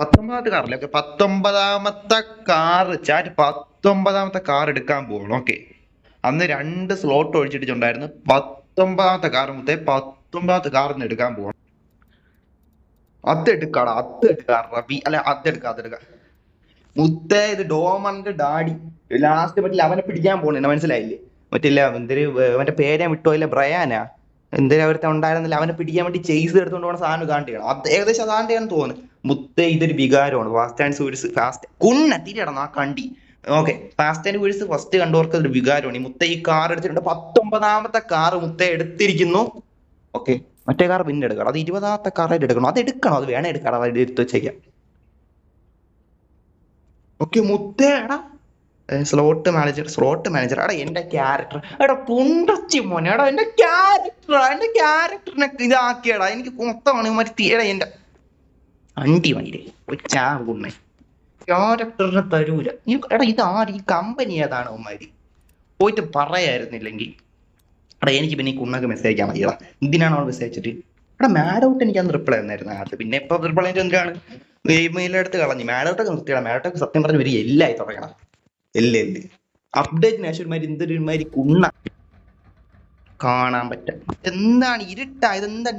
19ാമത്തെ കാറല്ലേ? Okay, 19ാമത്തെ car chat 19ാമത്തെ car എടുക്കാൻ പോകണം. Okay, അന്ന് 2 സ്ലോട്ട് ഒഴിച്ചിട്ടുണ്ടായിരുന്നു. 19ാമത്തെ കാർ മുത്തേ, 19ാമത്തെ കാറിന് എടുക്കാൻ പോകണം. അതെടുക്കാടാ, അല്ല അതെടുക്ക മുത്തേ. ഇത് ഡോമറിന്റെ ഡാഡി ലാസ്റ്റ് പറ്റില്ല അവനെ പിടിക്കാൻ പോണേ, മനസ്സിലായില്ലേ? മറ്റില്ല എന്തൊരു മറ്റേ പേരെ വിട്ടോയില്ല, ബ്രയാനാ എന്തിനാ അവരുടെ ഉണ്ടായിരുന്നില്ല, അവനെ പിടിക്കാൻ വേണ്ടി ചെയ്സ് എടുത്തോണ്ട് പോണ സാധനം കാണ്ടിയാണ്. അത് ഏകദേശം അതാണ്ടിയാന്ന് തോന്നുന്നു മുത്തേ. ഇതൊരു വികാരമാണ്. ഫാസ്റ്റ് ആൻഡ് ഫ്യൂരിയസ് ഫാസ്റ്റ് കുണ്ണ തിരിയടണം ആ കണ്ടി. Okay, fast and furious first കണ്ടവർക്ക് ഒരു വികാരമാണ്. ഈ മുത്തേ ഈ കാർ എടുത്തിട്ടുണ്ട്. 19ാമത്തെ കാർ മുത്തേ എടുത്തിരിക്കുന്നു. ഓക്കെ, മറ്റേ കാർ പിന്നെ എടുക്കണം. അത് 20ാമത്തെ കാറായിട്ട് എടുക്കണം. അത് എടുക്കണം, അത് വേണേ എടുക്കണം. അത് എടുത്ത് വെച്ചേക്കാം. ഓക്കെ മുത്തേ, എടാ സ്ലോട്ട് മാനേജർ എടാ, എന്റെ ക്യാരക്ടർ എടാ പുണ്ടച്ചി മോനെ, എടാ എന്റെ ക്യാരക്ടറിനെ ഇതാക്കിയടാ. എനിക്ക് മൊത്തമാണ് എടാ എന്റെ അണ്ടി മയിലേ ചാകുണ്ണേ. ക്യാരക്ടറിനെ തരൂല. എടാ ഇത് ആര്, ഈ കമ്പനി ഏതാണ് അവന്മാര്? പോയിട്ട് പറയായിരുന്നില്ലെങ്കിൽ. എടാ എനിക്ക് പിന്നെ ഈ കുണ്ണക്ക് മെസ്സേജ് അയക്കാൻ മതിയടാ. എന്തിനാണ് അവൾ മെസ്സേജ് അയച്ചിട്ട്? എടാ മാഡൗട്ട് എനിക്ക് അന്ന് റിപ്ലൈ തന്നായിരുന്നു അത്. പിന്നെ ഇപ്പൊ റിപ്ലൈ എന്തിനാണ്? ഇമെയിലെടുത്ത് കളഞ്ഞു. മാഡൗട്ടൊക്കെ നിർത്തിയടാ. മാഡൗട്ടൊക്കെ സത്യം പറഞ്ഞ ഒരു എല്ലായി തുടങ്ങണം. എല്ല് അപ്ഡേറ്റിന് ശേഷം ഒരുമാതിരി എന്തൊരുമാതിരി കുണ്ണ കാണാൻ പറ്റാം. എന്താണ് ഇരുട്ടാ? ഇതെന്താ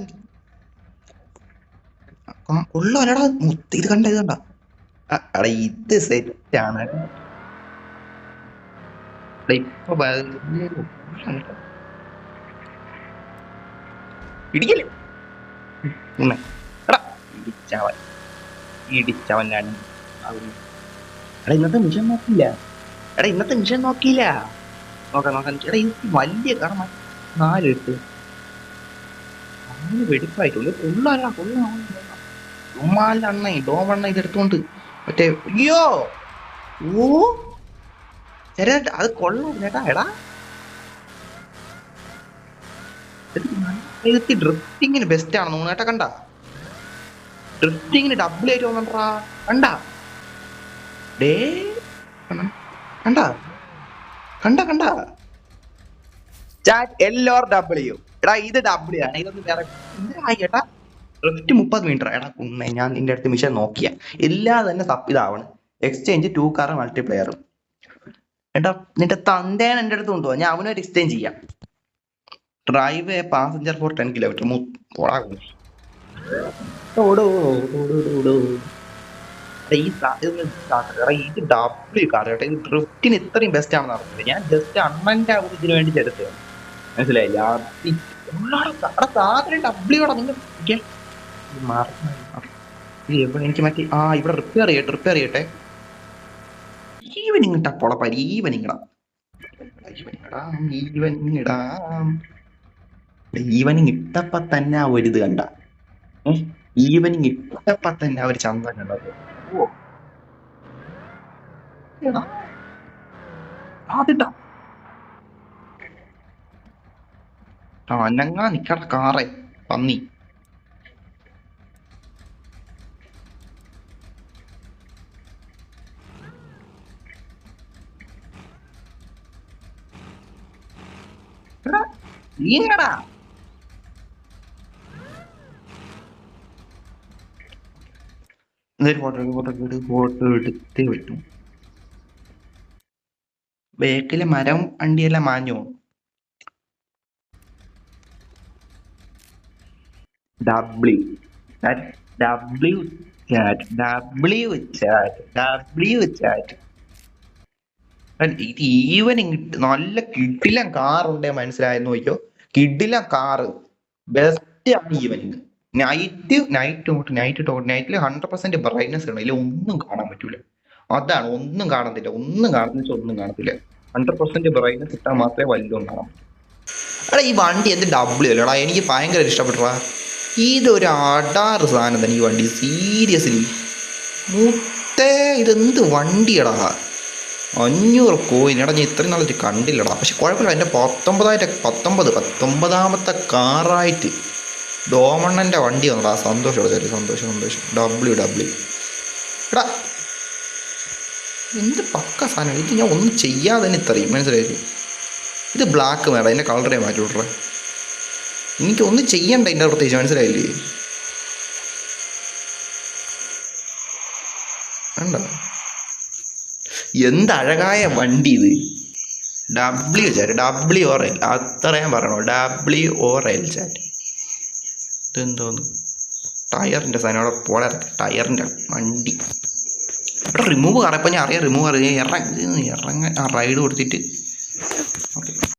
ഉള്ളോലടാ മുത്ത്? ഇത് കണ്ട അടാ, ഇത് സെറ്റാണ്. ഇപ്പൊ ഇടിക്കല്ലേ എടാ, ഇടിച്ചവനാണ്. എടാ ഇന്നത്തെ മിഷൻ നോക്കിയില്ല. നോക്കാം. എടാ ഇത് വലിയ കാരണം 4 8 വെടിപ്പായിട്ടുള്ളൂ. ഡോമണ്ണ ഇതെടുത്തോണ്ട് മറ്റേ അയ്യോ ഓ ചേട്ടാ, അത് കൊള്ളാം ചേട്ടാ. എടാ ഡ്രിഫ്റ്റിങ്ങിന് ബെസ്റ്റ് ആണെന്ന് തോന്നുന്നു കേട്ടാ. കണ്ട ഡ്രിഫ്റ്റിങ്ങിന് ഡബിൾ ആയിട്ട് വന്നിട്ടാ. കണ്ട LR എടാ ഇത് ഡബ്ല്യൂ ആണ്. ഇതൊന്നും വേറെ ചേട്ടാ. Drift 30 metre. എടാ കുണ്ണേ, ഞാൻ നിന്റെ അടുത്ത് മിഷൻ നോക്കിയ എല്ലാം തന്നെ ഇതാവണം. Exchange 2 car multiplayer. എടാ നിന്റെ തന്തേനെ എന്റെ അടുത്ത് കൊണ്ടുപോവാ, ഞാൻ അവനൊരു എക്സ്ചേഞ്ച് ചെയ്യാം. Drive passenger for 10 kilometre. ഇത് ഡബ്ല്യൂ കാർ കേട്ടോ. ഇത് ഡ്രിഫ്റ്റിന് ഇത്രയും ബെസ്റ്റ് ആണെന്ന് അറിഞ്ഞത്. ഞാൻ ജസ്റ്റ് അണ്ണന്റെ ഇതിന് വേണ്ടി എടുത്തതാണ്, മനസ്സിലായില്ല? ഡബ്ല്യൂടെ നിങ്ങൾ എനിക്ക് മറ്റേ ഇവിടെ റിപ്പയർ ചെയ്യട്ടെ. ഈവനിങ് ഇട്ടാ പൊളപ്പാരി. ഈവനിങ് ഇട്ടപ്പോ തന്നെ ആ ഒരു ഇത് കണ്ട. ഈവനിങ് ഇട്ടപ്പോ തന്നെ ആ ഒരു ചന്തം കണ്ടത്. അതിട്ടാ അനങ്ങാ നിക്കട കാറേ പന്നി. ഈങ്ങടാ ഫോട്ടോ എടുത്തേ പറ്റും. ബേക്കിലെ മരം അണ്ടിയെല്ലാം മാഞ്ഞോ? W chat. ഇത് ഈവനിങ് നല്ല കിടിലം കാറുണ്ടേ, മനസ്സിലായെന്ന് നോക്കിയോ. കിടിലം കാറ് ബെസ്റ്റ് ആണ് ഈവനിങ്. നൈറ്റില് 100% ബ്രൈറ്റ്നസ് ആണ്. ഇതിൽ ഒന്നും കാണാൻ പറ്റൂല. അതാണ് ഒന്നും കാണത്തില്ല. ഒന്നും 100% ബ്രൈറ്റ്നസ് ഇട്ടാൽ മാത്രമേ വല്ലതും കാണാൻ പറ്റൂ. എടാ ഈ വണ്ടി എന്ത് ഡബ്ല്യൂ അല്ലടാ, എനിക്ക് ഭയങ്കര ഇഷ്ടപ്പെട്ടാ. ഇതൊരു അടാറ് സാധനം തന്നെ ഈ വണ്ടി. സീരിയസ്ലി മുത്തേ, ഇതെന്ത് വണ്ടിയടാ. 500 കോയിൻ. എടാ ഞാൻ ഇത്രയും നാളെ കണ്ടില്ലടാ. പക്ഷെ കുഴപ്പമില്ല. എൻ്റെ 19ാമത്തെ കാറായിട്ട് ഡോമണ്ണൻ്റെ വണ്ടി വന്നടാ. സന്തോഷം. ഡബ്ല്യൂ എടാ എന്ത് പക്ക സാധനം. ഇത് ഞാൻ ഒന്നും ചെയ്യാതെ തന്നെ ഇത്രയും, മനസ്സിലായില്ലേ? ഇത് ബ്ലാക്ക് വേണം, അതിൻ്റെ കളറേ മാറ്റി വിട്രേ. എനിക്കൊന്നും ചെയ്യണ്ട ഇതിൻ്റെ പ്രത്യേകിച്ച്, മനസ്സിലായില്ലേ? കണ്ടോ എന്തഴകായ വണ്ടി ഇത്. W chat, W or L, അത്ര ഞാൻ പറയണോ, ഡബ്ല്യു ഓർ എൽ ചാറ്റ്. ഇതെന്തോന്ന് ടയറിൻ്റെ സാധനം അവിടെ പോലെ ടയറിൻ്റെ വണ്ടി. ഇവിടെ റിമൂവ് കറപ്പം ഞാൻ അറിയാം, റിമൂവ് അറിയാം. ഇറങ്ങ റൈഡ് കൊടുത്തിട്ട്